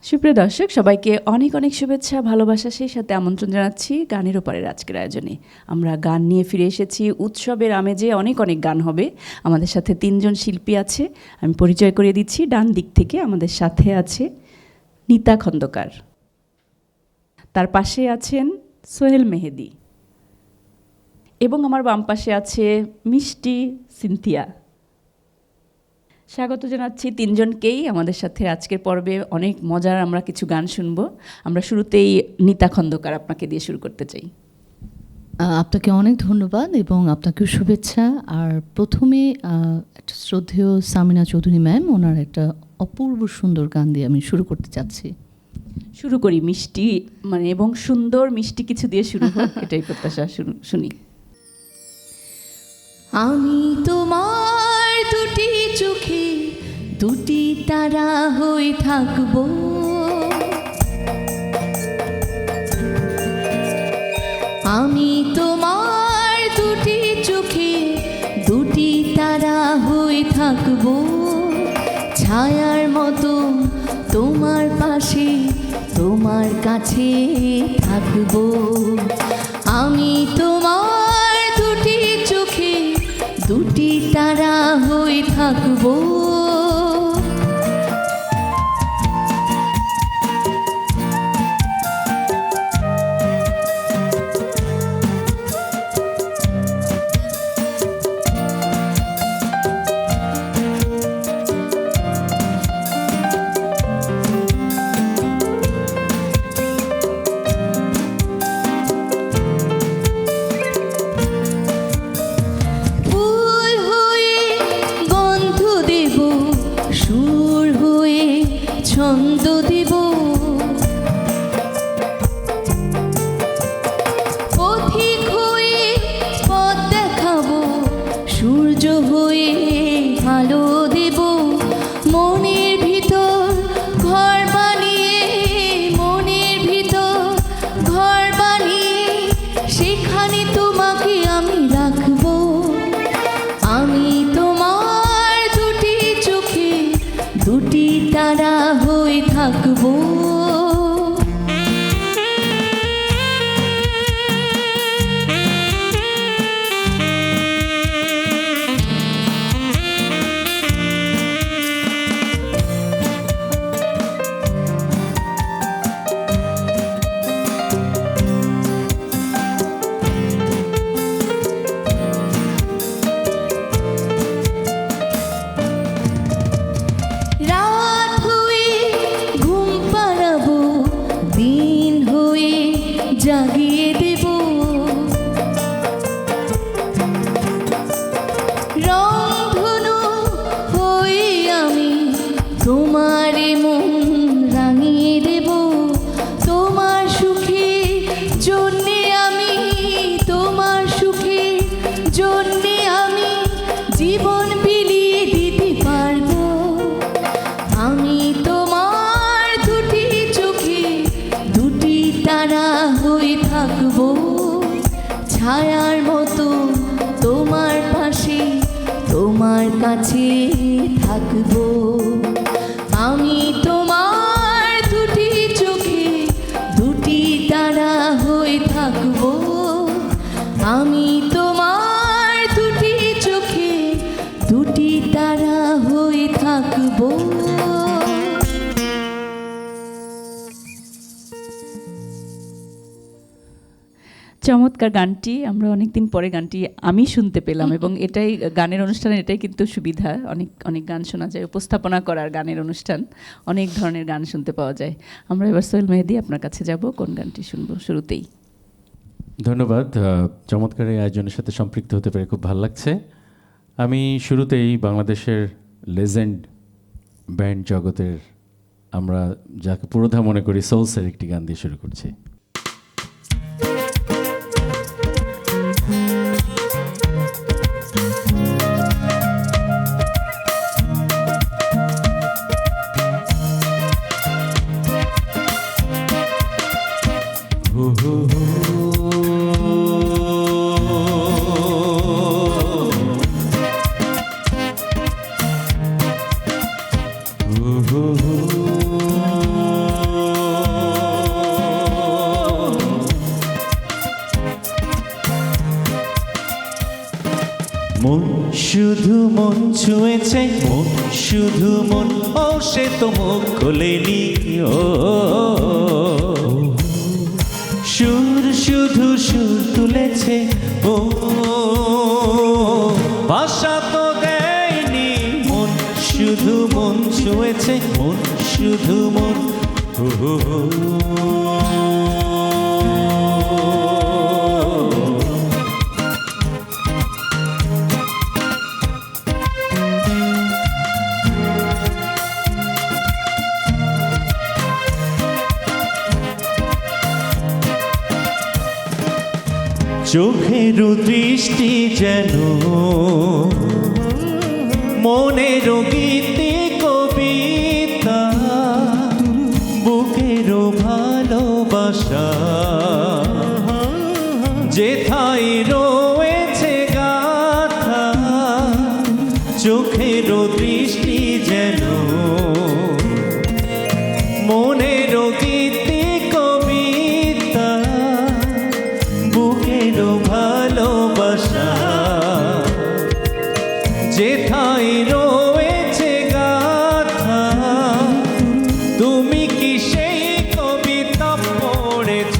সুপ্রিয় দর্শক, সবাইকে অনেক অনেক শুভেচ্ছা, ভালোবাসা, সেই সাথে আমন্ত্রণ জানাচ্ছি গানের ওপারের আজকের আয়োজনে। আমরা গান নিয়ে ফিরে এসেছি। উৎসবের আমেজে অনেক অনেক গান হবে। আমাদের সাথে 3 জন শিল্পী আছে, আমি পরিচয় করিয়ে দিচ্ছি। ডান দিক থেকে আমাদের সাথে আছে নিতা খন্দকার, তার পাশে আছেন সোহেল মেহেদি, এবং আমার বাম পাশে আছে মিষ্টি সিনথিয়া। স্বাগত জানাচ্ছি 3 জনকেই আমাদের সাথে আজকের পর্বে। অনেক মজার আমরা কিছু গান শুনবো। আমরা শুরুতেই নিতা খন্দকার আপনাকে দিয়ে শুরু করতে চাই। আপনাকে অনেক ধন্যবাদ এবং আপনাকেও শুভেচ্ছা। আর প্রথমে একটা শ্রদ্ধেয় সামিনা চৌধুরী ম্যাম, ওনার একটা অপূর্ব সুন্দর গান দিয়ে আমি শুরু করতে চাচ্ছি। শুরু করি মিষ্টি এবং সুন্দর মিষ্টি কিছু দিয়ে শুরু হোক, এটাই প্রত্যাশা। শুনি। আমি তোমার দুটি চোখে দুটি তারা হয়ে থাকবো, আমি তোমার দুটি চোখে দুটি তারা হয়ে থাকবো, ছায়ার মতো তোমার পাশে তোমার কাছে থাকবো। আমি তোমার দুটি চোখে দুটি তারা হয়ে থাকবো। ছন্দ দেব, পথিক হয়ে পথ দেখাবো, সূর্য হয়ে আলো দেব, মনের ভিতর ঘর বানিয়ে, মনের ভিতর ঘর বানিয়ে সেখানে তোমাকে আমি রাখবো। আমি তোমার দুটি চোখে দুটি তারা হয়ে থাকবো। জাগিয়ে দেব, রংধনু হয়ে আমি তোমার মন রাঙিয়ে দেব, তোমার সুখে জন্যে আমি, তোমার সুখে জন্যে আমি জীবন বিলিয়ে দিতে পারবো। আমি তোমার দুটি চোখে দুটি তারা হয়ে থাকবো, ছায়ার মতো তোমার পাশে তোমার কাছে থাকবো। আমি তোমার দুটি চোখে দুটি তারা হয়ে থাকবো, আমি তোমার দুটি চোখে দুটি তারা হয়ে থাকবো। চমৎকার গানটি। আমরা অনেকদিন পরে গানটি আমি শুনতে পেলাম, এবং এটাই গানের অনুষ্ঠানের এটাই কিন্তু সুবিধা। অনেক অনেক গান শোনা যায়, উপস্থাপনা করার গানের অনুষ্ঠান, অনেক ধরনের গান শুনতে পাওয়া যায়। আমরা এবার সোহেল মেহেদি আপনার কাছে যাব, কোন গানটি শুনবো শুরুতেই? ধন্যবাদ। চমৎকার এই আয়োজনের সাথে সম্পৃক্ত হতে পেরে খুব ভালো লাগছে। আমি শুরুতেই বাংলাদেশের লেজেন্ড ব্যান্ড জগতের, আমরা যাকে পুরোধা মনে করি, সোলসের একটি গান দিয়ে শুরু করছি। ছুঁয়েছে মন শুধু মন, ও সে তো মুখ খোলেনি। ও সুর শুধু সুর তুলেছে, ও ভাষা তো দেয়নি। মন শুধু মন ছুঁয়েছে, মন শুধু মন। চোখের দৃষ্টি যেন মনের গীতি কবিতা, বুকের ভালোবাসা যেথায় রয়েছে গাথা। চোখের দৃষ্টি যেন মনের গীতি কবিতা, বুকের ভালোবাসা যেথায় রয়েছে গাথা। তুমি কি সেই কবিতা পড়েছ?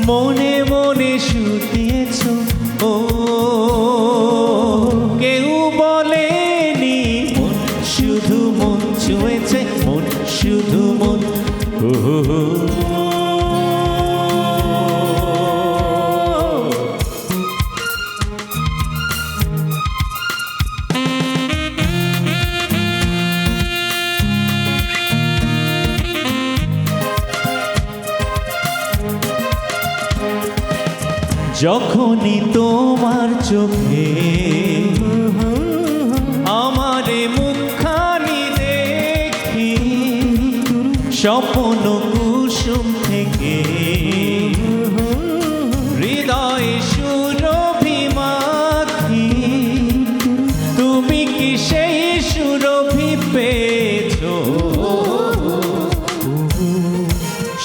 মনে মনে শুধিয়েছ। ও কেউ বলেনি মন শুধু মন ছুঁয়েছে, মন শুধু মন। যখনই তোমার চোখে আমারে মুখখানি দেখি, স্বপ্ন কুসুম থেকে হৃদয়ে সুরভি মাখি। তুমি কি সেই সুরভি পেয়েছ?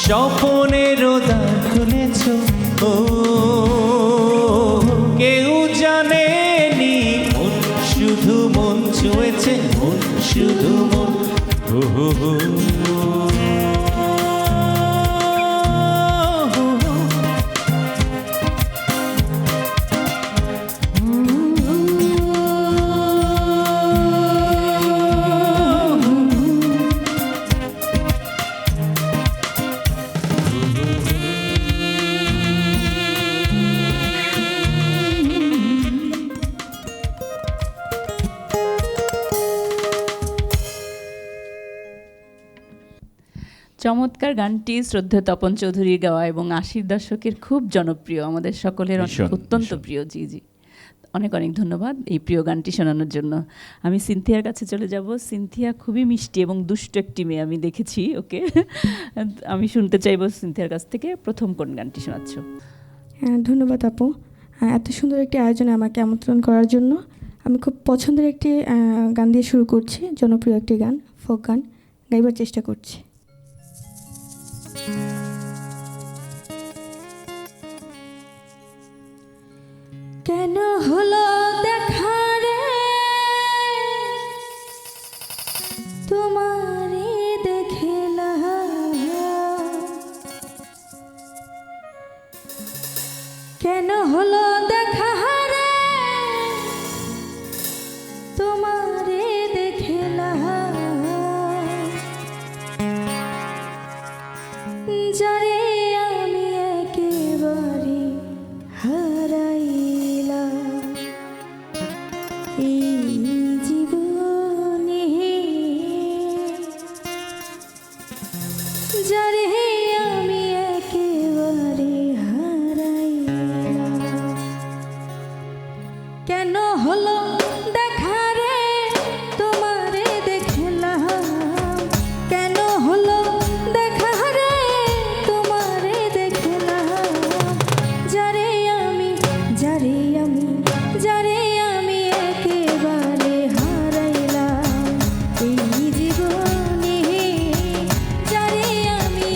স্বপ্নের দ্বার খুলেছ। ও কেউ জানেনি মন শুধু মন ছুঁয়েছে, মন শুধু মন। চমৎকার গানটি শ্রদ্ধেয় তপন চৌধুরীর গাওয়া এবং ৮০ দশকের খুব জনপ্রিয়, আমাদের সকলের ভীষণ, অত্যন্ত ভীষণ। প্রিয়। জি জি, অনেক অনেক ধন্যবাদ এই প্রিয় গানটি শোনানোর জন্য। আমি সিনথিয়ার কাছে চলে যাব। সিনথিয়া খুবই মিষ্টি এবং দুষ্ট একটি মেয়ে, আমি দেখেছি ওকে। আমি শুনতে চাইবো সিনথিয়ার কাছ থেকে প্রথম কোন গানটি শোনাচ্ছ? ধন্যবাদ আপু, এত সুন্দর একটি আয়োজনে আমাকে আমন্ত্রণ করার জন্য। আমি খুব পছন্দের একটি গান দিয়ে শুরু করছি, জনপ্রিয় একটি গান, ফোক গান গাইবার চেষ্টা করছি। কেন হলো দেখা রে তোমারে দেখলা, কেন হলো দেখা রে তোমারে দেখলা, যারে আমি একেবারে হারাইলাম এই জীবনে, যারে আমি একেবারে হারাইলাম। কেন হলো দেখা রে তোমারে দেখলাম, কেন হলো দেখা রে তোমারে দেখলাম, যারে আমি যারে আমি যারে আমি একেবারে হারাইলাম এই জীবনে, যারে আমি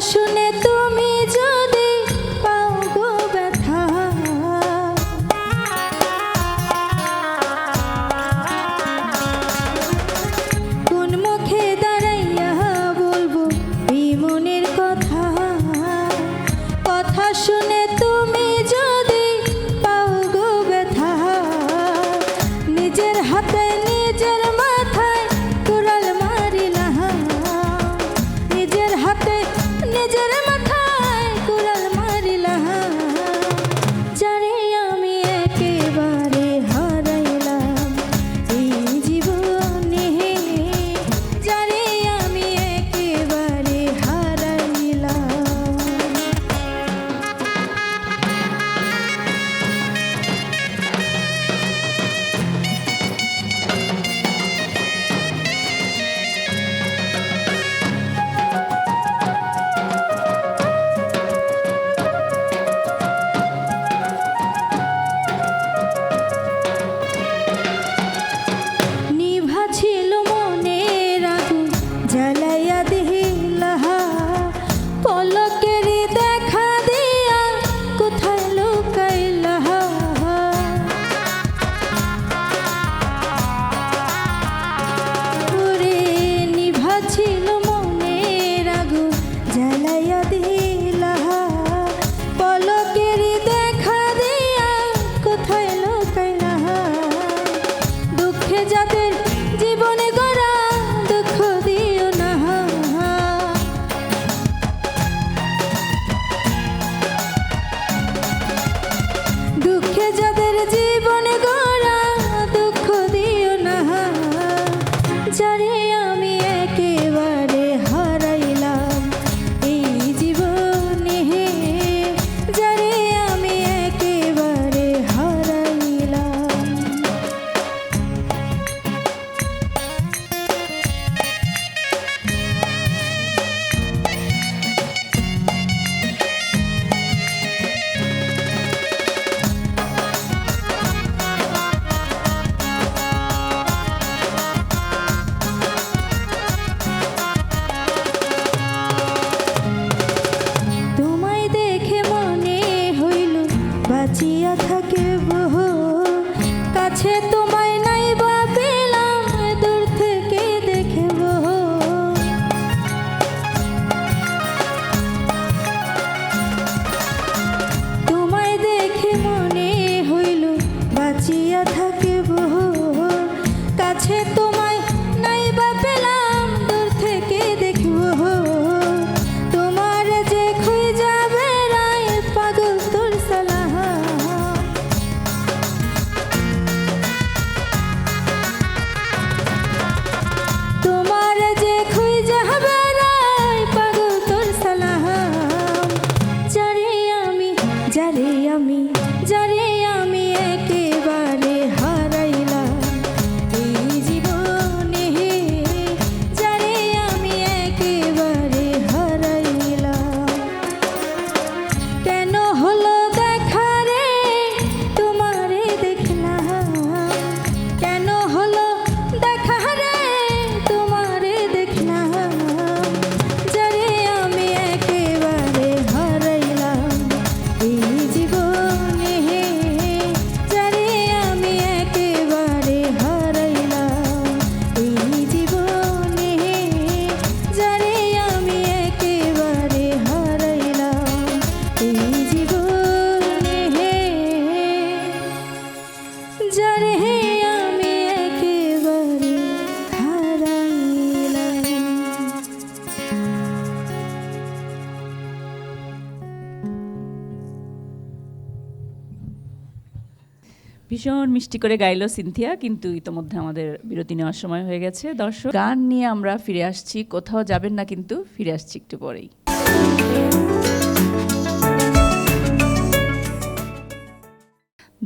শুনে তুমি যদি পাও গো ব্যথা, কোন মুখে দাঁড়াইয়া বলবো এই মনের কথা। কথা শুনে তুমি যদি পাও গো ব্যথা, নিজের হাতে নিজের মাথায় কুড়াল মারিলা, নিজের হাতে নিজের মাথায় কুড়াল মারিলা। যারে আমি একেবারে হারাইলাম এই জীবনে, যারে আমি একেবারে হারাইলাম। নিভা ছিল মনের আগুন জ্বালাইয়া দিলা, পলকের দেখা দিয়া কোথায় লুকাইলা। ওরে নিভা ছিল মনের আগুন জ্বালাইয়া দিলা, পলকের দেখা দিয়া কোথায় লুকাইলা। দুঃখে যাদের জীবনে গড়া দুঃখ দিও না, দুঃখে যাদের জীবনে গড়া দুঃখ দিও না। যারে আমি একেবারে হারাইলাম এই জীবনে, যারে আমি একেবারে হারাইলাম। তোমায় দেখে মনে হইল বাঁচিয়া থাকে বহু, কাছে তোমায় নাই বা পেলাম দূর থেকে দেখে বহু। তোমায় দেখে মনে হইল বাঁচিয়া থাকে বহু, কাছে তোমায় নাই বা পেলাম দূর থেকে দেখব। তোমার যে খুঁজা বেড়ায় পাগল তোর সালাহ, তোমার যে খুঁজা বেড়ায় পাগল তোর সালাহ। যারে আমি যারে আমি যারে আমি একেবারে হারাইলাম এই জীবনে, যারে আমি একেবারে হারাইলাম। কেন হলো দেখা রে তোমারে দেখলাম, কেন হলো দেখা রে তোমারে দেখলাম। যারে আমি একেবারে হারাইলাম এই জীবনে, যারে আমি একেবারে হারাইলাম এই জীবনে, যারে আমি একেবারে হারাইলাম এই জীবনে, যারে আমি একেবারে হারাইলাম। ভীষণ মিষ্টি করে গাইলো সিনথিয়া, কিন্তু ইতোমধ্যে আমাদের বিরতি নেওয়ার সময় হয়ে গেছে। দর্শক, গান নিয়ে আমরা ফিরে আসছি, কোথাও যাবেন না কিন্তু, ফিরে আসছি একটু পরেই।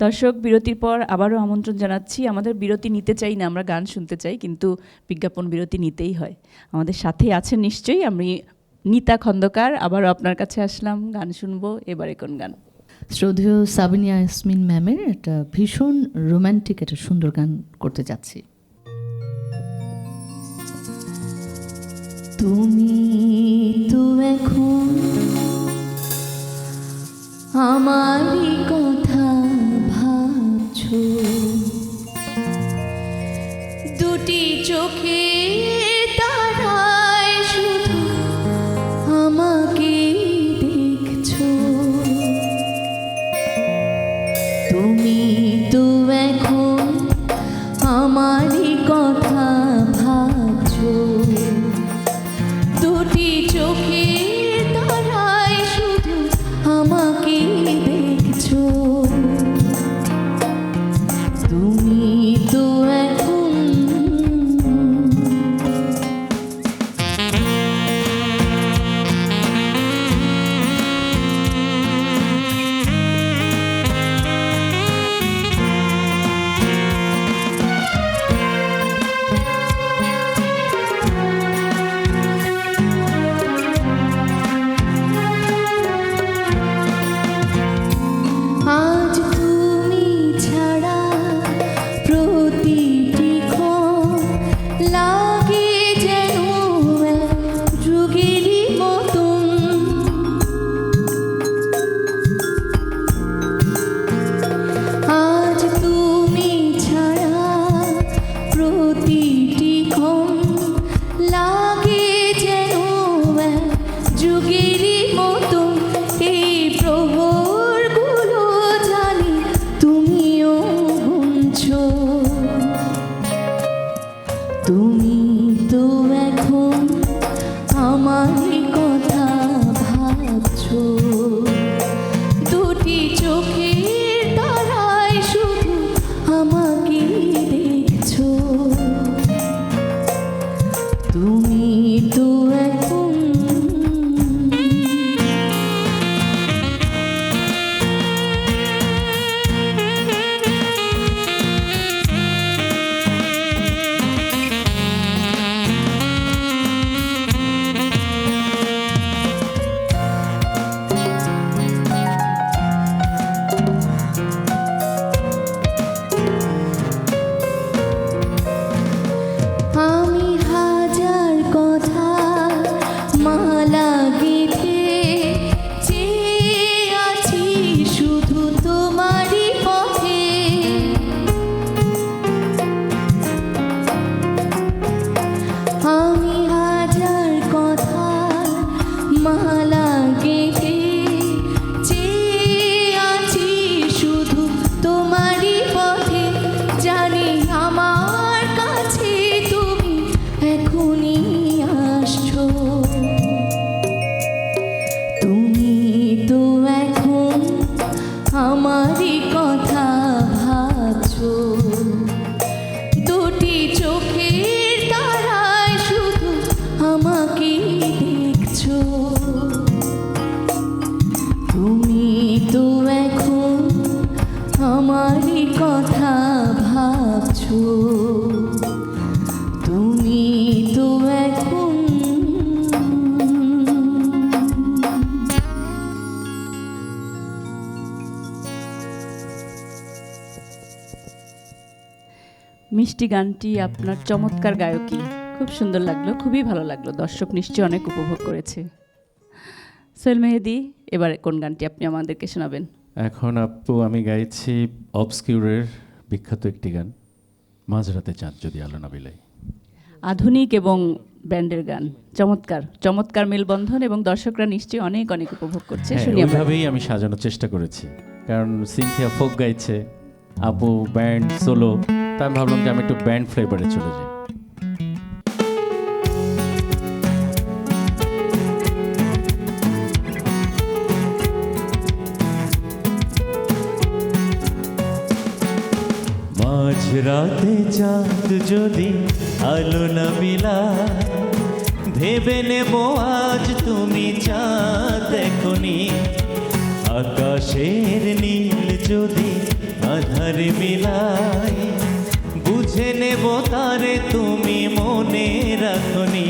দর্শক, বিরতির পর আবারও আমন্ত্রণ জানাচ্ছি। আমাদের বিরতি নিতে চাই না, আমরা গান শুনতে চাই, কিন্তু বিজ্ঞাপন বিরতি নিতেই হয়। আমাদের সাথে আছেন নিশ্চয়ই, আমি নিতা খন্দকার আবারও আপনার কাছে আসলাম। গান শুনবো, এবারে কোন গান? শ্রদ্ধেয় সাবিনা ইয়াসমিন ম্যামের একটা ভীষণ রোমান্টিক একটা সুন্দর গান করতে যাচ্ছি। তুমি তো এখন আমারই কথা ভাবছো দুটি চোখে তারায় শুধু আমাকে দেখছো তুমি তো এখন আমারই কথা ভাবছো দুটি চোখে তারায় শুধু আমাকে দেখছো তুমি তো এখন আজ তুমি ছাড়া প্রতিটি ক্ষণ লাগে যেন এক যুগেরই মতন আজ তুমি ছাড়া প্রতিটি ক্ষণ লাগে যেন এক যুগেরই মতন এই প্রহরগুলো জানি তুমিও গুনছো তুমি তো এখন আমারই কথা ভাবছো দুটি চোখের তারায় শুধু আমাকে দেখছো তুমি তো এখন আমি হাজার কথা মালা গেঁথে চেয়ে আছি শুধু তোমারই পথে আমি হাজার কথা মালা গেঁথে চেয়ে আছি শুধু তোমারই পথে জানি আমার কাছে তুমি এখনই আসছো তুমি তো এখন আমারই কথা ভাবছো দুটি চোখের তারায় শুধু আমাকে দেখছো তুমি তো এখন আমারই কথা ভাবছো তুমি তো এখন মিষ্টি গানটি আপনার চমৎকার গায়কী, খুব সুন্দর লাগলো, খুবই ভালো লাগলো, দর্শক নিশ্চয়ই অনেক উপভোগ করেছে। সোহেল মেহেদী, এবারে কোন গানটি আপনি আমাদেরকে শোনাবেন? এখন আপু আমি গাইছি অবস্কিউরের বিখ্যাত একটি গান, মাঝরাতে চাঁদ যদি আলো না বিলাই। আধুনিক এবং ব্যান্ডের গান, চমৎকার চমৎকার মেলবন্ধন, এবং দর্শকরা নিশ্চয়ই অনেক অনেক উপভোগ করছে। হ্যাঁ, শুনি আমরা। ওইভাবেই আমি সাজানোর চেষ্টা করেছি, কারণ সিনথিয়া ফোক গাইছে, আপু ব্যান্ড সোলো, তা আমি ভাবলাম যে আমি একটু ব্যান্ড ফ্লেভারে চলে যাই। মাঝরাতে চাঁদ যদি আলো না মিলায়, ভেবে নেব আজ তুমি চাঁদ দেখনি। আকাশের নীল যদি আধার মিলায়, বুঝে নেব তারে তুমি মনে রাখনি।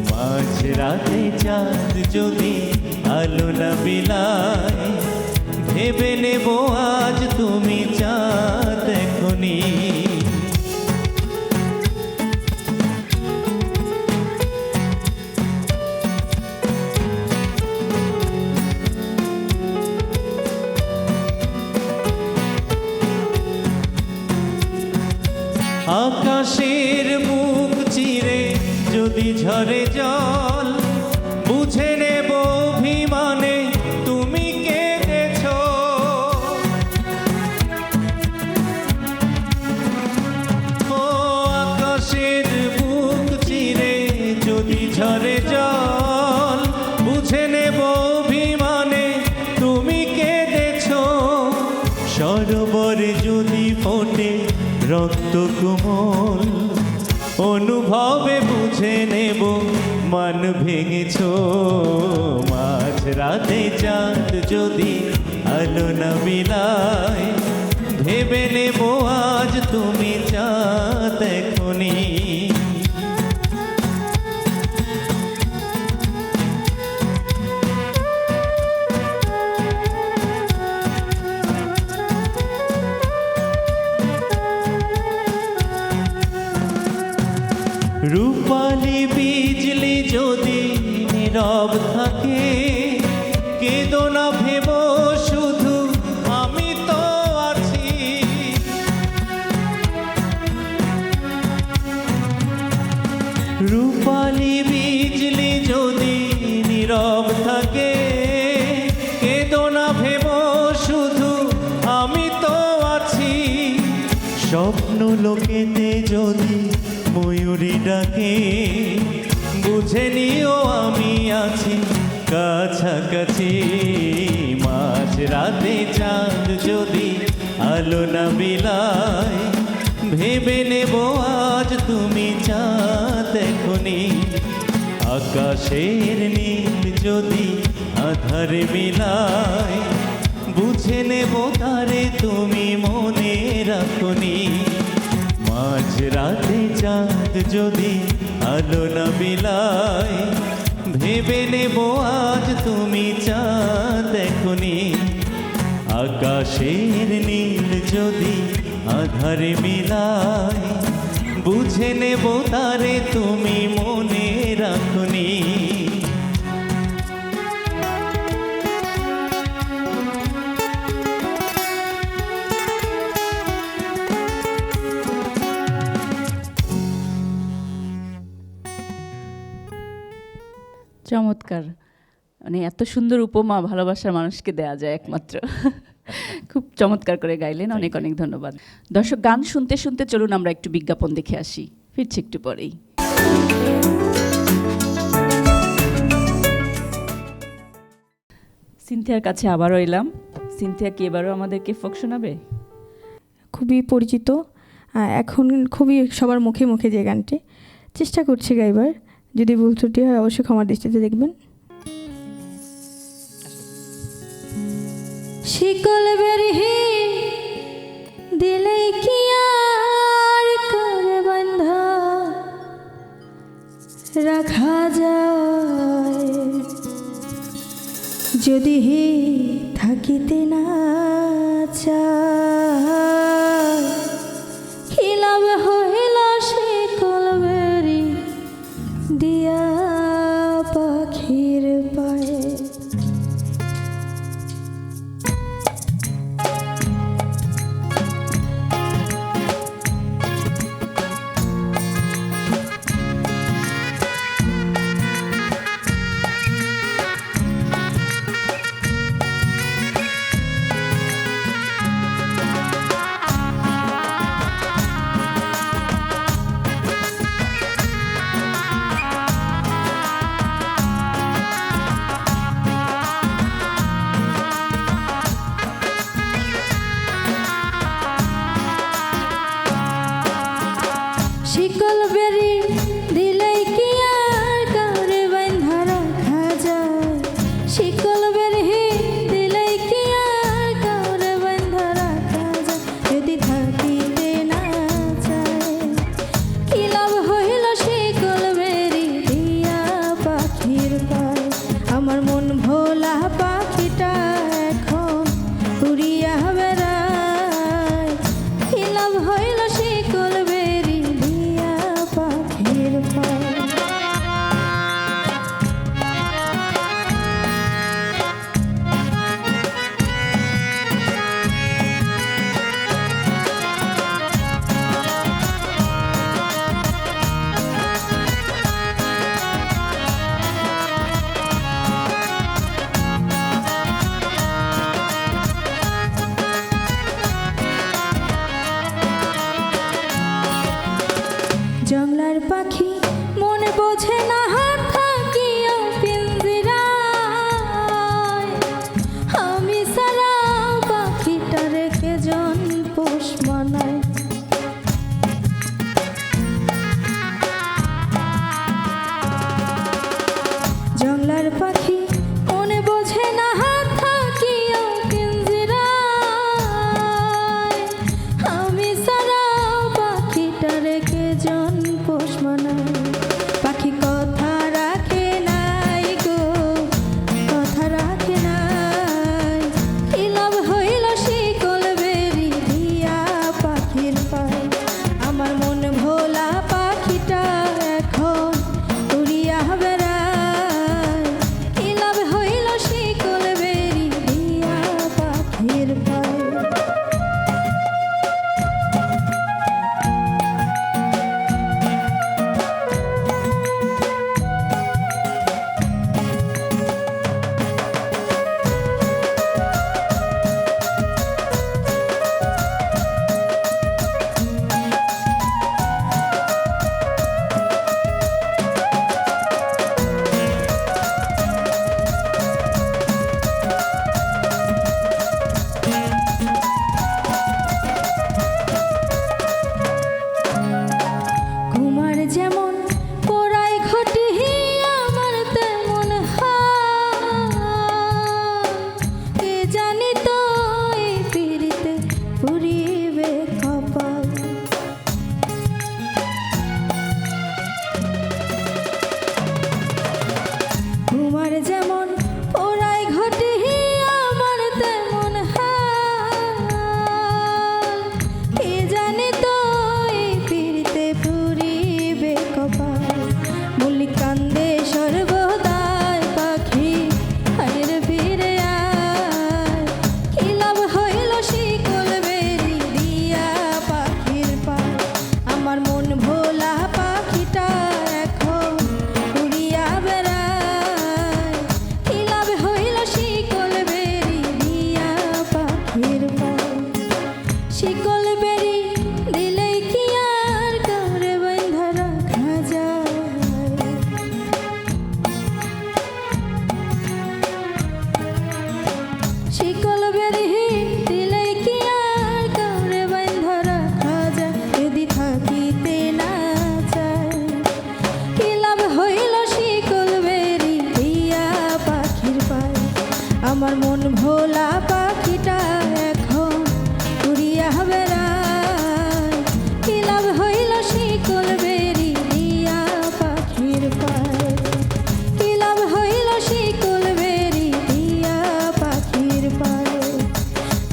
মাঝরাতে চাঁদ যদি আলো না মিলায়, ভেবে নেব আজ তুমি চাঁদ দেখনি। আকাশের বুক চিরে যদি ঝরে জল বুঝে নেব অভিমানে তুমি কেঁদেছো। ও আকাশের বুক চিরে যদি ঝরে জল বুঝে নেব অভিমানে তুমি কেঁদেছো। সরোবরে যদি ফোটে রক্ত কোমল অনুভবে বুঝে নেব মান ভেঙেছো। মাঝ রাতে চাঁদ যদি আলো না বিলায় ভেবে নেব আজ তুমি চাঁদ এখনি। রূপালি বিজলি যদি নীরব থাকে কেঁদো না ভেব শুধু আমি তো আছি। রূপালি বিজলি যদি নীরব থাকে কেঁদো না ভেব শুধু আমি তো আছি। স্বপ্ন লোকেতে যদি ময়ূরী ডাকে বুঝে নিও আমি আছি কাছাকাছি। মাঝ রাতে চাঁদ যদি আলো না বিলায় ভেবে নেব আজ তুমি চাঁদ এখনি। আকাশের নীল যদি আধারে মিলায় বুঝে নেব তারে তুমি মনে রাখনি। মাঝ রাতে চাঁদ যদি আলো না বিলায় ভেবে নেব আজ তুমি চাঁদ এখনি। আকাশের নীল যদি আধারে মিলায় বুঝে নেব তারে তুমি মনে রাখনি। চমৎকার, মানে এত সুন্দর উপমা ভালোবাসার মানুষকে দেয়া যায় একমাত্র। খুব চমৎকার করে গাইলেন, অনেক অনেক ধন্যবাদ। দর্শক, গান শুনতে শুনতে চলুন আমরা একটু বিজ্ঞাপন দেখে আসি, ফিরছি একটু পরেই। সিনথিয়ার কাছে আবারও এলাম। সিনথিয়া কি এবারও আমাদেরকে ফোক শোনাবে? খুবই পরিচিত, এখন খুবই সবার মুখে মুখে যে গানটি, চেষ্টা করছি গাইবার। যদি ভুল ত্রুটি হয় অবশ্যই ক্ষমার দৃষ্টিতে দেখবেন। শিকল বেরহি দিলে কি আর করে বন্ধা রাখা যায়, যদি থাকিতে না চায় কি লাভ হইল শিকল বেরি দিয়া পাখির পায়ে। আমার মন ভোলা পাখিটা এখন উড়িয়া বেড়ায় কি লাভ হইল শিকল বেরি দিয়া পাখির পায়ে কি লাভ হইল শিকল বেরি দিয়া পাখির পায়ে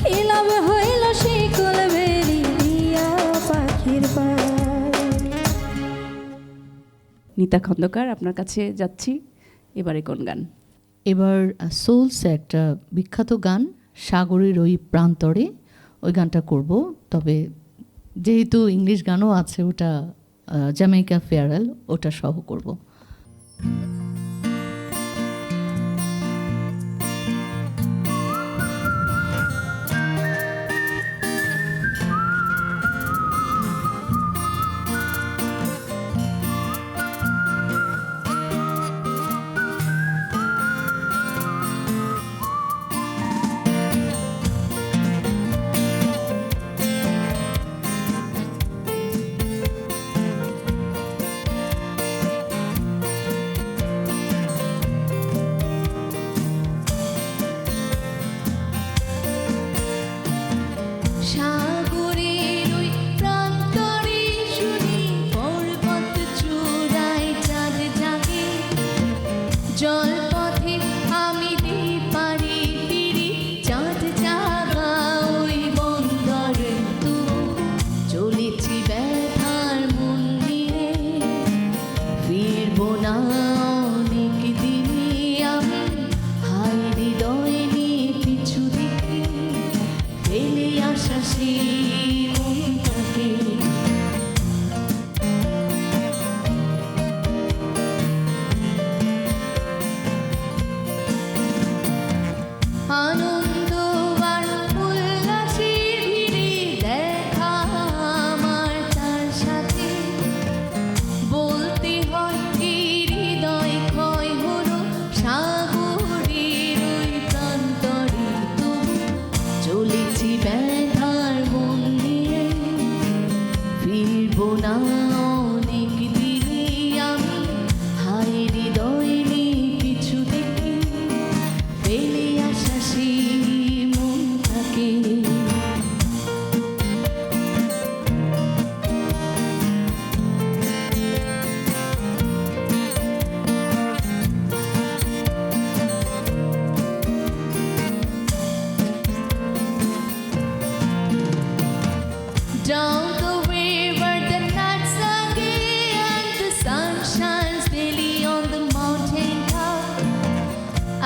কি লাভ হইল শিকল বেরি দিয়া পাখির পায়ে। নিতা খন্দকার, আপনার কাছে যাচ্ছি। এবারে কোন গান? এবার সোলসে একটা বিখ্যাত গান সাগরের ওই প্রান্তরে, ওই গানটা করব। তবে যেহেতু ইংলিশ গানও আছে, ওটা জ্যামাইকা ফেয়ারেল, ওটা সহ করব। সাগরের ওই প্রান্তরে শুনি পর্বত চূড়ায় চাঁদ জাগে জলপথে আমি পারি ফিরি চাঁদ জাগা ওই বন্দরে তু চলেছি ব্যথার মন্দিরে ফিরবো না অনেক দিনে আমি হাই হৃদয় নিয়ে পিছু দেখে ফেলে আসা সেই মনটাকে আনন্দ আর উল্লাসের ভিড়ে দেখা আমার তার সাথে বলতে হয় এই হৃদয় ক্ষয় হলো সাগরের ওই প্রান্তরে তবু চলেছি ব্যথার মন্দিরে ফিরবো না অনেক দিনে আমি হায় হৃদয় নিয়ে পিছু দেখে ফেলে আসা সেই মনটাকে down the river the nights are gay and the sun shines daily on the mountain top.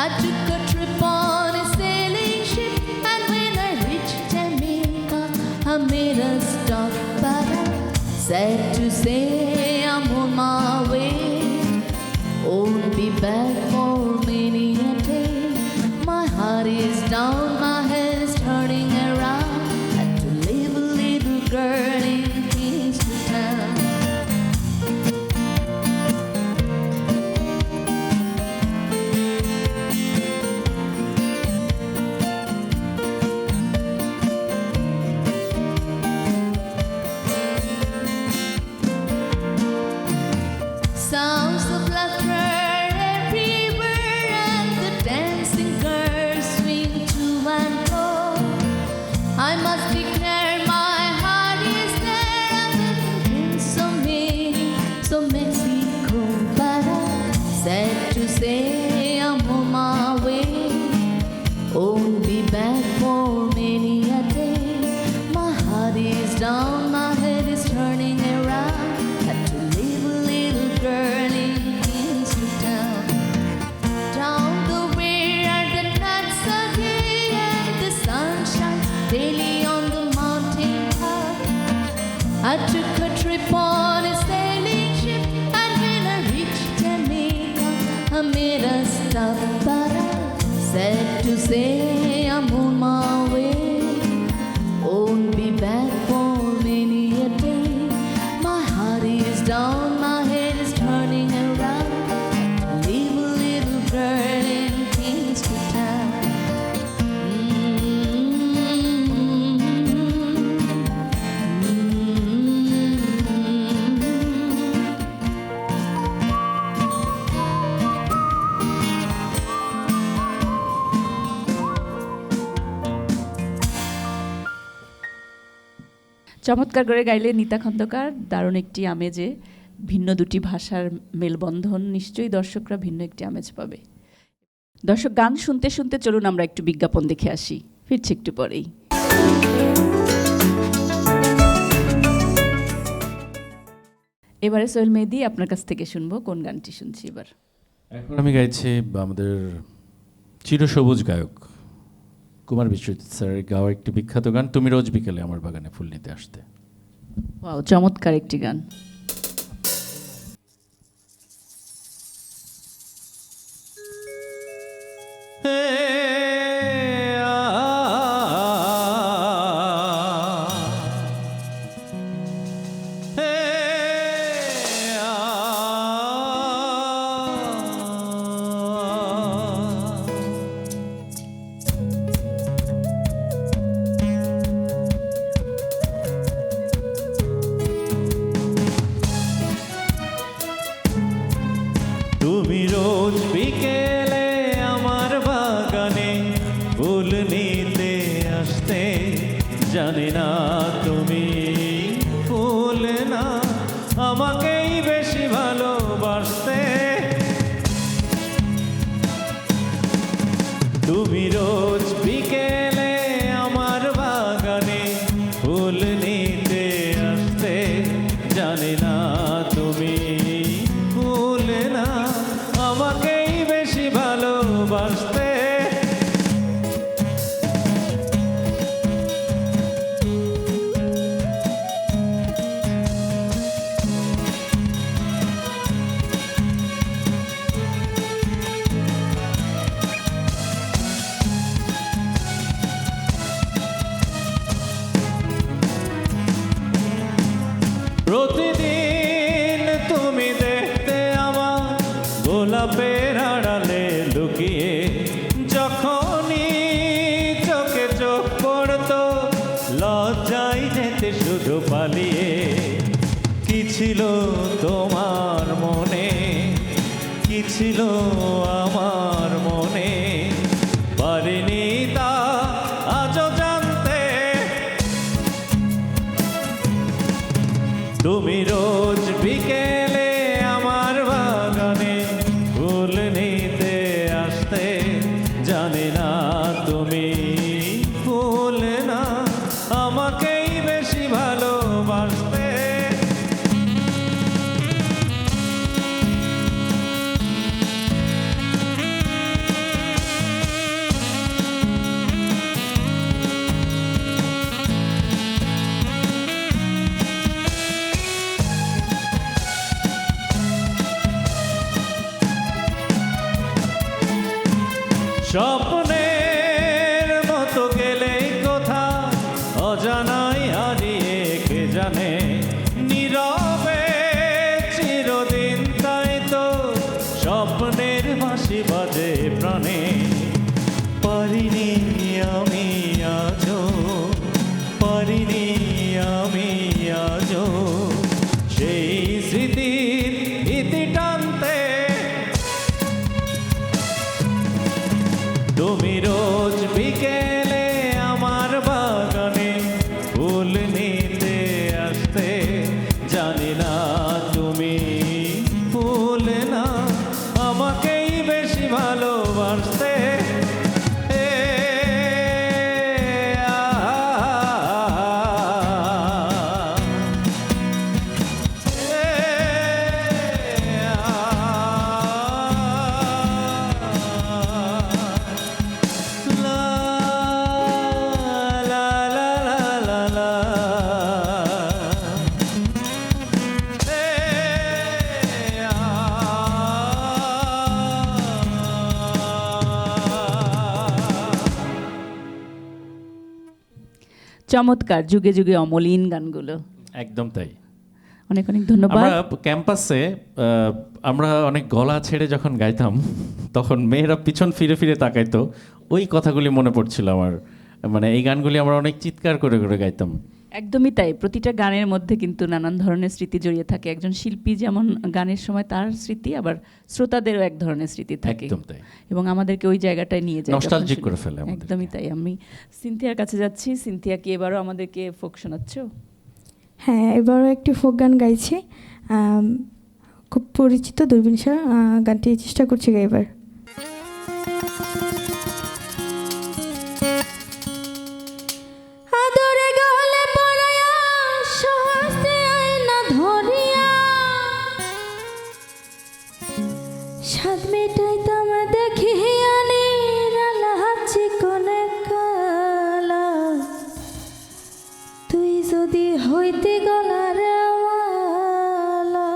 I took a trip on a sailing ship and when I reached Jamaica I made a stop, but I sad to say I'm on my way, won't be back for many a day. My heart is down, my head is turning around. Had to leave a little girl in Kingston town. Sounds of laughter everywhere and the dancing girls swing to and fro. I must declare my heart is there. I've been so many, so Mexico, but I'm sad to say I'm on my way. Won't be back for many a day. My heart is down, my head is turning around. Had to leave a little girl in Kingston town. Down the way are the nights are gay and the sun shines daily on the mountain top. I took a trip on a sailing ship and when I reached Jamaica I made a stop, but I'm sad to say I'm on my way. Won't be back for many a day. My heart is down, my head is turning around. Leave a little girl in Kingston town. চমৎকার করে গাইলে নিতা খন্দকার, দারুণ একটি আমেজে। ভিন্ন দুটি ভাষার মেলবন্ধন, নিশ্চয়ই দর্শকরা ভিন্ন একটি আমেজ পাবে। দর্শক, গান শুনতে শুনতে চলুন আমরা একটু বিজ্ঞাপন দেখে আসি, ফিরছি একটু পরেই। এবারে সোহেল মেহেদী, আপনার কাছ থেকে শুনবো কোন গানটি শুনছি এবার? এখন আমি গাইছি আমাদের চিরসবুজ গায়ক কুমার বিশ্বজিৎ স্যারের গাওয়া একটি বিখ্যাত গান, তুমি রোজ বিকেলে আমার বাগানে ফুল নিতে আসতে। ওয়াও, চমৎকার একটি গান। তুমি রোজ বিকেলে আমার বাগানে ফুল নিতে আসতে, জানি না তুমি ফুল না আমাকেই বেশি ভালোবাসতে। তুমি রোজ বিকেলে আমার বাগানে ফুল নিতে আসতে, জানি না তুমি ফুল না আমাকেই বেশি ভালোবাসতে। প্রতিদিন তুমি দেখতে আমার গোলাপের আড়ালে লুকিয়ে, যখনই চোখে চোখ পড়তো লজ্জায় যেতে শুধু পালিয়ে। কি ছিল তোমার মনে, কি ছিল আমার মনে, পারিনি তা আজও জানতে। তুমি রোজ বিকেলে আমার বাগানে ফুল নিতে আসতে, জানি না তুমি ফুল না আমাকেই বেশি ভালোবাসতে। স্বপ্নের মতো গেলে কোথা অজানাই হারিয়ে কে জানে, নীরবে চিরদিন তাই তো স্বপ্নের বাঁশি বাজে প্রাণে। পারিনি আমি আজও, পারিনি আমি আজও সেই স্মৃতির ইতি টানতে। তুমি রোজ বিকেলে আমার বাগানে ফুল নিতে আসতে, জানি না তুমি ফুল না আমাকেই বেশি ভালোবাসতে। চমৎকার, যুগে যুগে অমলিন গানগুলো। একদম তাই। অনেক অনেক ধন্যবাদ। আমরা ক্যাম্পাসে আমরা অনেক গলা ছেড়ে যখন গাইতাম, তখন মেয়েরা পিছন ফিরে ফিরে তাকাইতো, ওই কথাগুলি মনে পড়ছিল আমার। মানে এই গানগুলি আমরা অনেক চিৎকার করে করে গাইতাম। একদমই তাই, প্রতিটা গানের মধ্যে কিন্তু নানান ধরনের স্মৃতি জড়িয়ে থাকে। একজন শিল্পী যেমন গানের সময় তার স্মৃতি, আবার শ্রোতাদেরও এক ধরনের স্মৃতি থাকে, একদম তাই। এবং আমাদেরকে ওই জায়গাটায় নিয়ে যায়, নস্টালজিক করে ফেলে আমাদেরকে। একদমই তাই। আমি সিনথিয়ার কাছে যাচ্ছি। সিনথিয়া, কি এবারও আমাদেরকে ফোক শোনাচ্ছো? হ্যাঁ, এবারও একটি ফোক গান গাইছি। খুব পরিচিত দূরবীন শাহ গানটি চেষ্টা করছি গাইবার। আদরে গলে পড়ায়া সহজে আয়না ধরিয়া সাত মেটাইতাম দেখিয়া নিরালা চিকনে কালা তুই যদি হইতে গলার মালা।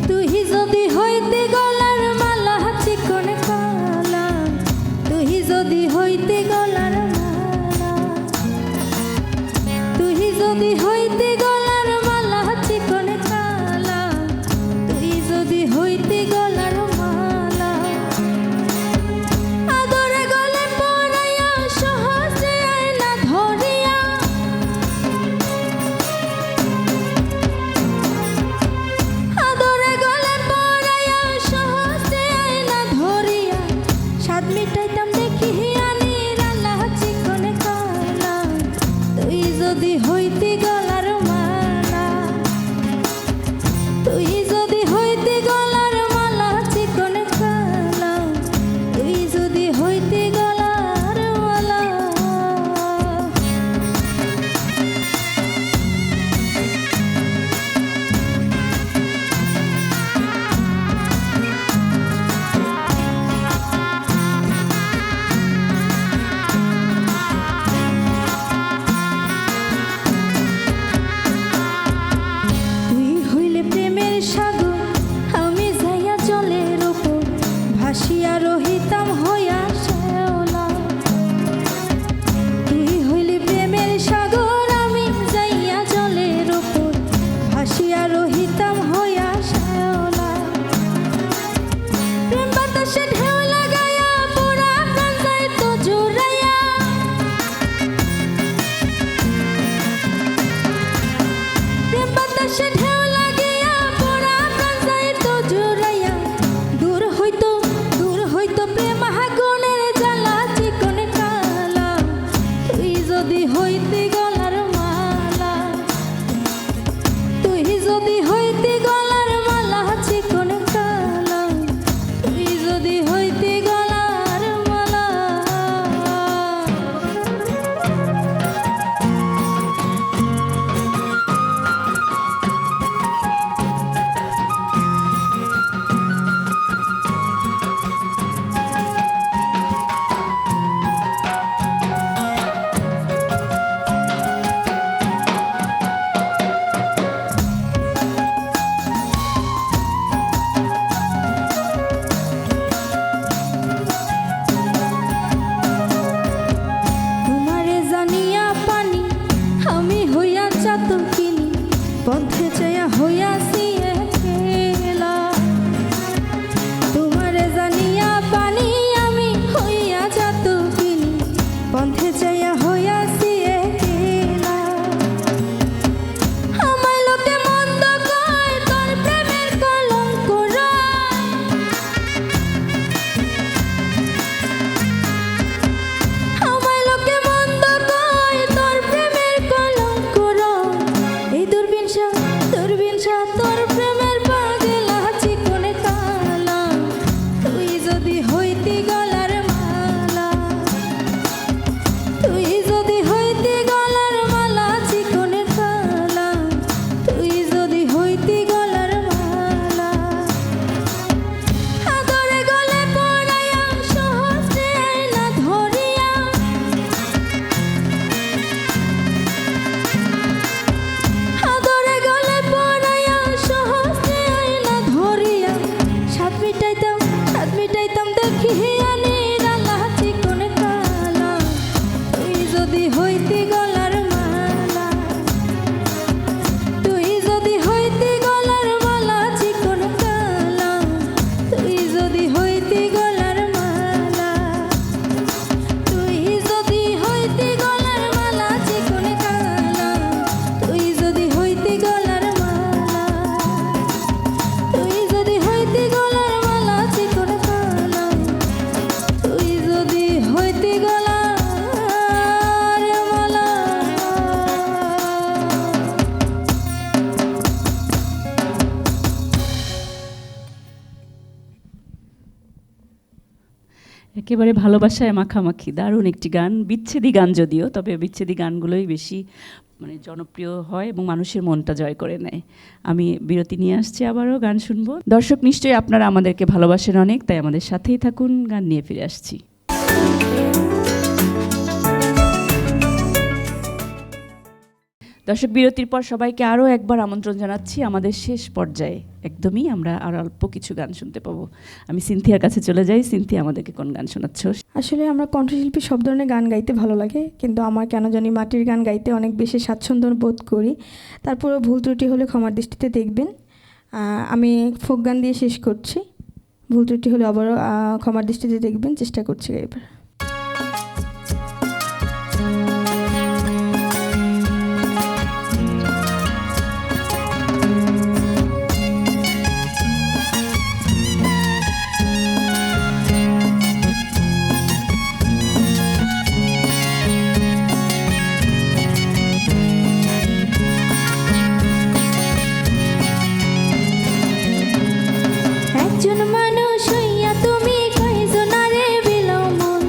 তুই যদি হইতে গলার মালা চিকন কালা তুই যদি হইতে গলার মালা তুই যদি হইতে গলার মালা চিকন কালা তুই যদি হইতে গলার মালা আদরে গলে পড়াইয়া সহজে আয়না ধরিয়া আদরে গলে পড়াইয়া সহজে আয়না ধরিয়া সাত মিটাইতাম দেখিয়া নিরালা চিকন কালা তুই যদি হইতে গলার মালা তুই যদি হইতে গলার মালা চিকন কালা তুই যদি হইতে গলার মালা। তুই হইলে প্রেমের সাগর আমি যাইয়া জলের ওপর ভাসিয়া রহিতাম হইয়া শ্যাওলা। তুই হইলে প্রেমের সাগর আমি যাইয়া জলের ওপর ভাসিয়া রহিতাম হইয়া শ্যাওলা। প্রেম বাতাসে ঢেউ লাগাইয়া পুরা প্রাণ যাইত জুড়াইয়া প্রেম বাতাসে ঢেউ লাগিয়া পুরা প্রাণ যাইত জুড়াইয়া দূর হইতো প্রেম আগুনের জ্বালা চিকন কালা তুই যদি হইতে গলার মালা তুই যদি হইতে গলার মালা চিকন কালা তুই যদি হইতে গলার মালা। তোমারে জানিয়া পানি আমি হইয়া চাতকিনি পথে চাইয়া হইয়াছি একলা। তোমারে জানিয়া পানি আমি হইয়া চাতকিনি পথে চাইয়া হইয়াছি একলা। আমায় লোকে মন্দ কয় তোর প্রেমের কলঙ্ক রয় আমায় লোকে মন্দ কয় তোর প্রেমের কলঙ্ক রয়। এই দূরবীন শাহ তোর প্রেমের পাগলা চিকন কালা তুই যদি হইতে গলার মালা তুই যদি হইতে গলার মালা চিকন কালা তুই যদি হইতে গলার মালা আদরে গলে পড়াইয়া সহজে আয়না ধরিয়া আদরে গলে পড়াইয়া সহজে আয়না ধরিয়া সাত মিটাইতাম দেখিয়া নিরালা চিকন কালা তুই যদি হইতে গলার মালা তুই যদি হইতে গলার মালা চিকন কালা তুই যদি হইতে গলার মালা তুই যদি হইতে গলার মালা চিকন কালা একেবারে ভালোবাসায় মাখামাখি, দারুণ একটি গান, বিচ্ছেদী গান যদিও, তবে বিচ্ছেদী গানগুলোই বেশি মানে জনপ্রিয় হয় এবং মানুষের মনটা জয় করে নেয়। আমি বিরতি নিয়ে আসছি, আবারও গান শুনবো। দর্শক নিশ্চয়ই আপনারা আমাদেরকে ভালোবাসেন অনেক, তাই আমাদের সাথেই থাকুন, গান নিয়ে ফিরে আসছি। দর্শক বিরতির পর সবাইকে আরও একবার আমন্ত্রণ জানাচ্ছি আমাদের শেষ পর্যায়ে, একদমই আমরা আর অল্প কিছু গান শুনতে পাবো। আমি সিনথিয়ার কাছে চলে যাই। সিনথিয়া, আমাদেরকে কোন গান শোনাচ্ছ? আসলে আমরা কণ্ঠশিল্পী সব ধরনের গান গাইতে ভালো লাগে, কিন্তু আমার কেন জানি মাটির গান গাইতে অনেক বেশি স্বাচ্ছন্দ্য বোধ করি। তারপরেও ভুল ত্রুটি হলে ক্ষমার দৃষ্টিতে দেখবেন। আমি ফোক গান দিয়ে শেষ করছি, ভুল ত্রুটি হলে আবারও ক্ষমার দৃষ্টিতে দেখবেন, চেষ্টা করছি গাইবার। একজন মানুষ হইয়া তুমি কয়জনারে বিলম্বন,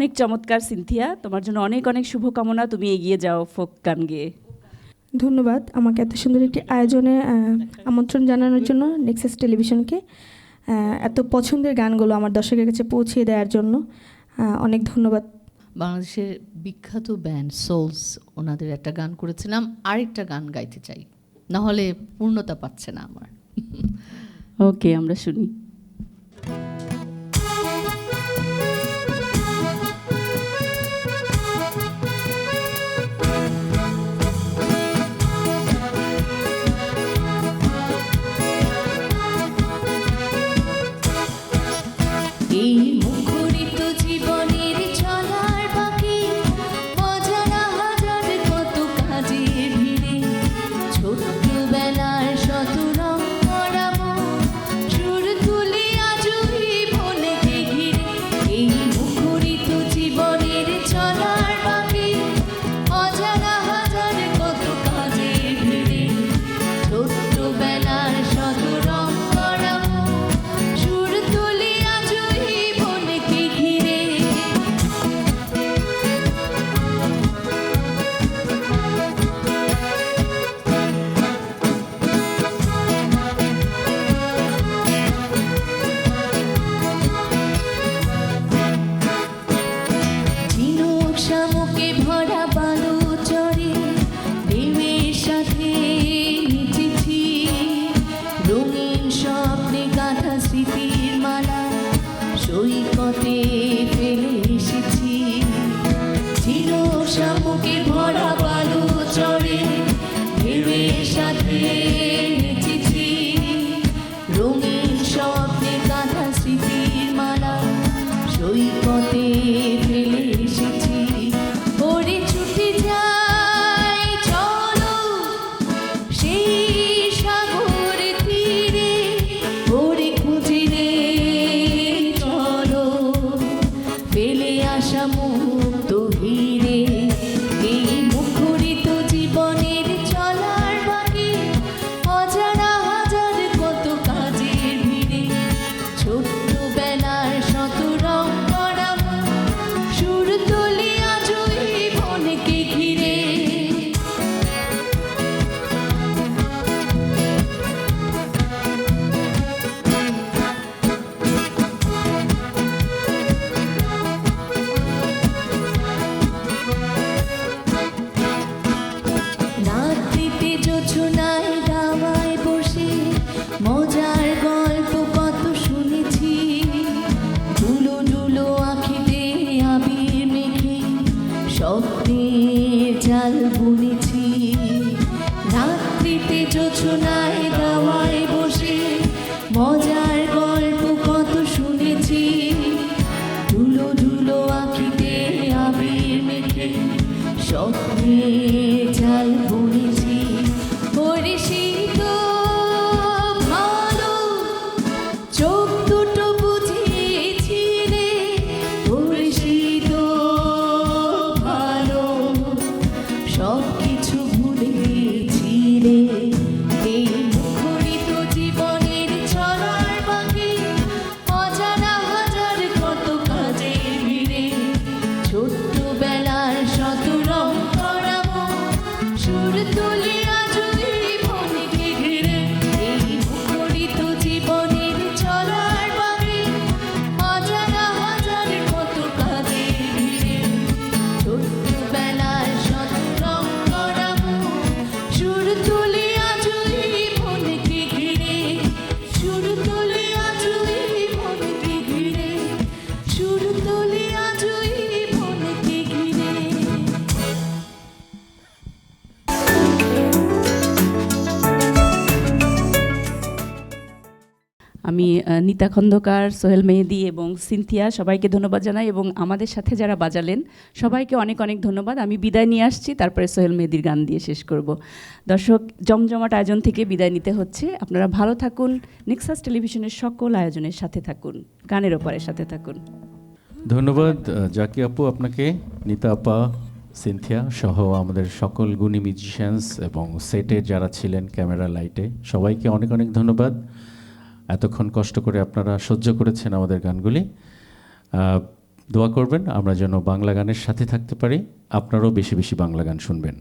অনেক চমৎকার সিনথিয়া, তোমার জন্য অনেক অনেক শুভকামনা, তুমি এগিয়ে যাও ফোক গান গেয়ে। ধন্যবাদ আমাকে এত সুন্দর একটি আয়োজনে আমন্ত্রণ জানানোর জন্য, নেক্সাস টেলিভিশনকে এত পছন্দের গানগুলো আমার দর্শকের কাছে পৌঁছে দেওয়ার জন্য অনেক ধন্যবাদ। বাংলাদেশের বিখ্যাত ব্যান্ড সোলস, ওনাদের একটা গান করেছিলাম, আরেকটা গান গাইতে চাই, না হলে পূর্ণতা পাচ্ছে না আমার। ওকে, আমরা শুনি। এই মুখরিত জীবনের চলার বাকি অজানা হাজার কত কাজের ভিড়ে ছোট্টবেলার শত রং করাবো সুর তুলে আজই বনেকে ঘিরে। এই মুখরিত জীবনের চলার বাকি অজানা হাজার কত কাজের ভিড়ে ছোট্টবেলার শত রং করাবো সুর তুলে আজই বনেকে ঘিরে। ঝিনুক শামুকে ভরা বালু চরে ঢেউয়ের সাথে নেচেছি রঙিন স্বপ্নে গাঁথা স্মৃতির মালা সৈকতে ফেলে এসেছি। ঝিনুক শামুকে ভরা বালু চরে ঢেউয়ের সাথে নেচেছি রঙিন স্বপ্নে গাঁথা স্মৃতির মালা সৈকতে ফেলে এসেছি। ওরে ছুটে যাই চলো সেই সাগর তীরে, ওরে খুঁজে রে চলো ফেলে আসা মুক্ত হিরে। এই মুখরিত জীবনের চলার বাকি অজানা হাজার কত কাজের ভিড়ে ছোট্টবেলার শত রং করাবো সুর তুলে আজই বনেকে ঘিরে। রাত্রিতে জোছনায় দাওয়ায় বসে মজার গল্প কত শুনেছি ধুলো ধুলো আঁখিতে আবির মেখে স্বপ্নের জাল বুনেছি। রাত্রিতে জোছনায় দাওয়ায় বসে মজার গল্প কত শুনেছি ধুলো ধুলো আঁখিতে আবির মেখে স্বপ্নের জাল বুনেছি। ওরে শীত ভালো চোখ দুটো বুঝিয়েছিলে, ওরে শীত ভালো সব কিছু ভুলে গিয়েছিলে। এই মুখরিত জীবনের চলার বাকি অজানা হাজার কত কাজের ভিড়ে ছোট্টবেলার শত রং করাবো সুর তুলে আজই বনেকে ঘিরে। এই মুখরিত জীবনের চলার বাকি অজানা হাজার কত কাজের ভিড়ে ছোট্টবেলার শত রং করাবো সুর তুলে আজই বনেকে ঘিরে। সুর তুলে আজই বনেকে ঘিরে, সুর তুলে আজই বনেকে ঘিরে। আমি নিতা খন্দকার, সোহেল মেহেদি এবং সিনথিয়া সবাইকে ধন্যবাদ জানাই এবং আমাদের সাথে যারা বাজালেন সবাইকে অনেক অনেক ধন্যবাদ। আমি বিদায় নিয়ে আসছি, তারপরে সোহেল মেহেদির গান দিয়ে শেষ করব। দর্শক, জমজমাট আয়োজন থেকে বিদায় নিতে হচ্ছে। আপনারা ভালো থাকুন, নেক্সাস টেলিভিশনের সকল আয়োজনের সাথে থাকুন, গানের ওপারের সাথে থাকুন। ধন্যবাদ জাকি আপু আপনাকে, নিতা আপা, সিনথিয়া সহ আমাদের সকল গুণী মিউজিশিয়ানস এবং সেটে যারা ছিলেন ক্যামেরা লাইটে সবাইকে অনেক অনেক ধন্যবাদ। এতক্ষণ কষ্ট করে আপনারা সহ্য করেছেন আমাদের গানগুলি। দোয়া করবেন আমরা যেন বাংলা গানের সাথে থাকতে পারি, আপনারাও বেশি বেশি বাংলা গান শুনবেন।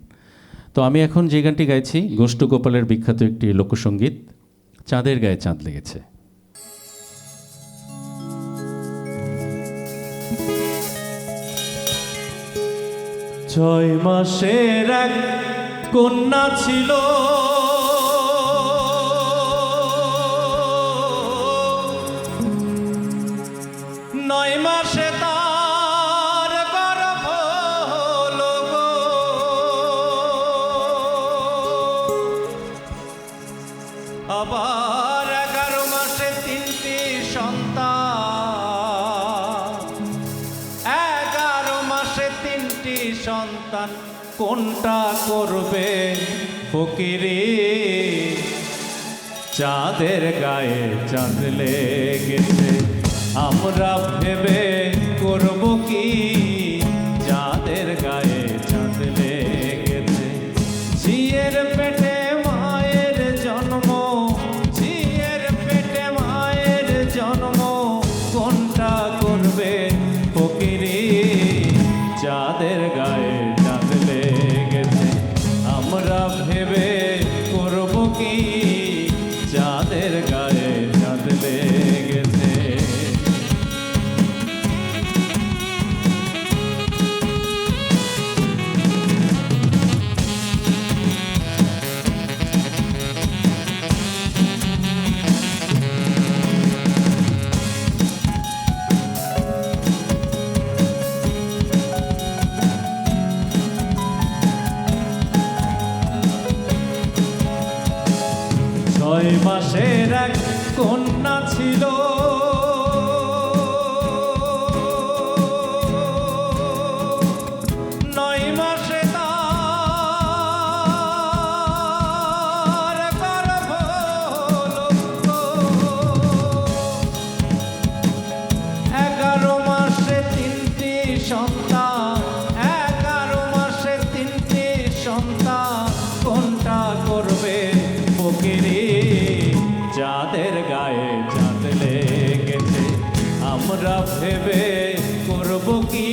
তো আমি এখন যে গানটি গাইছি গোষ্ঠ গোপালের বিখ্যাত একটি লোকসঙ্গীত, চাঁদের গায়ে চাঁদ লেগেছে। ছয় মাসের এক কন্যা ছিল, নয় মাসে তার গর্ভ হলো গো। আবার 11 মাসে 3টি সন্তান, 11 মাসে 3টি সন্তান, কোনটা করবে ফকিরি? চাঁদের গায়ে চাঁদ লেগেছে, আমরা ভেবে করব কি? চাঁদের গায়ে চাঁদ লেগেছে। ঝিয়ের পেটে মায়ের জন্ম, ঝিয়ের পেটে মায়ের জন্ম, কোনটা করবে ফকিরি? চাঁদের গায়ে চাঁদ লেগেছে, আমরা ভেবে করব কি? চাঁদের গায়ে চাঁদ লেগেছে। ছয় মাসের এক কন্যা ছিল, নয় মাসে তার গর্ভ হলো গো। 11 মাসে 3টি সন্তান, 11 মাসে 3টি সন্তান, কোনটা করবে ফকিরি? চাঁদের গায়ে চাঁদ লেগেছে, আমরা ভেবে করব কি?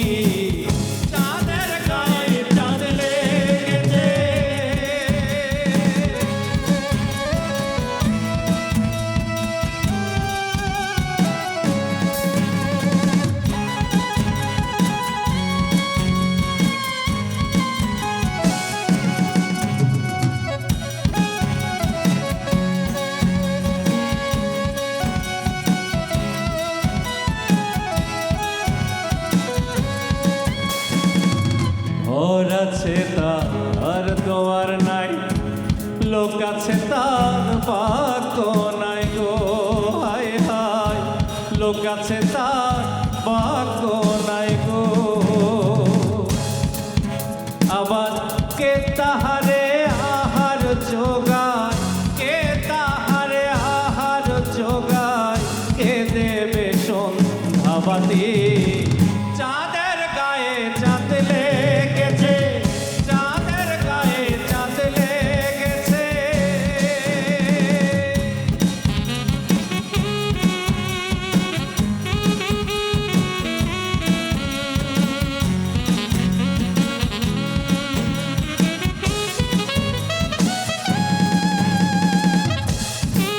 চাঁদের গায়ে চাঁদ লেগেছে। ঘর আছে তার দোয়ার নাই, লোক আছে তার বাক্য নাই গো। হায় হায়, লোক আছে তার বাক্য নাই গো। আবার কে তাহারে আহার যোগায়, কে তাহারে আহার যোগায়, কে দেবে সন্ধ্যাবাতি? চাঁদের গায়ে চাঁদ লেগেছে, চাঁদের গায়ে চাঁদ লেগেছে।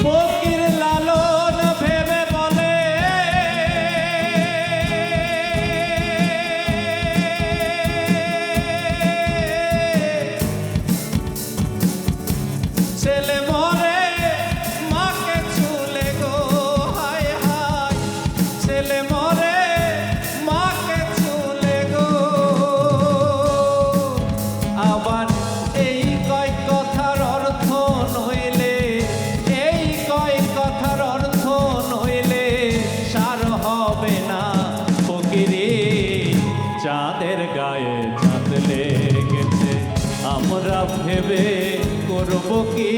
ফকির লালন ভেবে বলে, ছেলে মরে মাকে চুলে গো। হায় হায়, ছেলে মরে মাকে চুলে গো। আবার এই কয় কথার অর্থ নইলে, এই কয় কথার অর্থ নইলে সার হবে না ফকিরি। চাঁদের গায়ে চাঁদ লেগেছে, আমরা ভেবে করব কি?